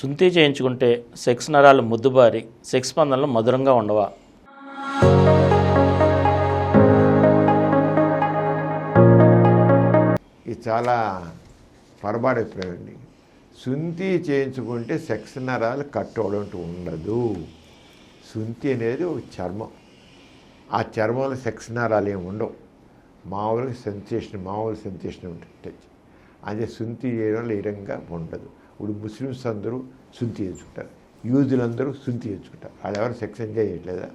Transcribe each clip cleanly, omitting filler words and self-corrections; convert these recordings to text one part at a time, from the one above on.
సుంతి చేయించుకుంటే సెక్స్ నరాలు ముద్దుబారి సెక్స్ స్పందనలు మధురంగా ఉండవా? ఇది చాలా పొరపాటు అభిప్రాయం అండి. సుంతి చేయించుకుంటే సెక్స్ నరాలు కట్ అవడం ఉండదు. సుంతి అనేది ఒక చర్మం. ఆ చర్మంలో సెక్స్ నరాలు ఏమి ఉండవు. మామూలు సెన్సేషన్ ఉంటుంది. అదే సుంతి చేయడంలో ఏ రకంగా ఉండదు. ఇప్పుడు ముస్లిమ్స్ అందరూ సుంతి చేయించుకుంటారు, యూదులందరూ సుంతి చేయించుకుంటారు. వాళ్ళు ఎవరు సెక్స్ ఎంజాయ్ చేయట్లేదా?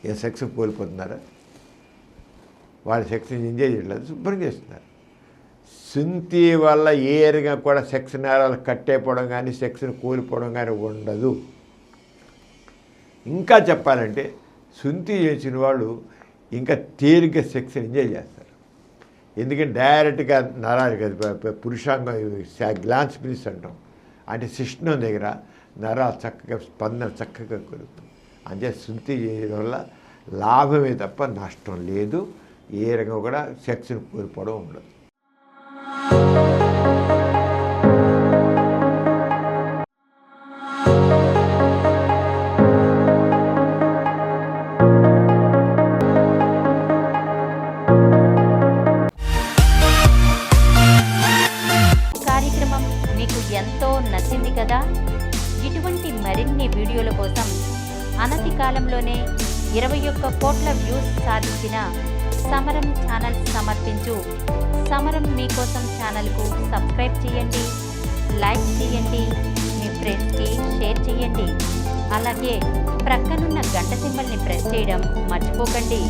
ఏ సెక్స్ కోల్పోతున్నారా? వాళ్ళు సెక్స్ ఎంజాయ్ చేయట్లేదు, శుభ్రం చేస్తున్నారు. సుంతి వల్ల ఏ రకంగా కూడా సెక్స్ నేరాలు కట్టేపోవడం కానీ సెక్స్ని కోల్పోవడం కానీ ఉండదు. ఇంకా చెప్పాలంటే సుంతి చేసిన వాళ్ళు ఇంకా తేలిక సెక్స్ ఎంజాయ్ చేస్తారు. ఎందుకంటే డైరెక్ట్గా నరాలు కదా, పురుషాంగం గ్లాన్స్ పిలిస్ అంటాం, అంటే శిష్ణం దగ్గర నరాలు చక్కగా స్పందన చక్కగా కలుగుతుంది. అంటే సుంతి చేయడం వల్ల లాభమే తప్ప నష్టం లేదు. ఏ రకంగా కూడా సెక్స్ని కోల్పోవడం ఉండదు. కార్యక్రమం మీకు ఎంతో నచ్చింది కదా. ఇటువంటి మరిన్ని వీడియోల కోసం అనతి కాలంలోనే 21 కోట్ల వ్యూస్ సాధించిన సమరం ఛానల్ సమర్పించు సమరం మీకోసం ఛానల్కు సబ్స్క్రైబ్ చేయండి, లైక్ చేయండి, మీ ఫ్రెండ్స్కి షేర్ చేయండి. అలాగే ప్రక్కనున్న గంట సింబల్ని ప్రెస్ చేయడం మర్చిపోకండి.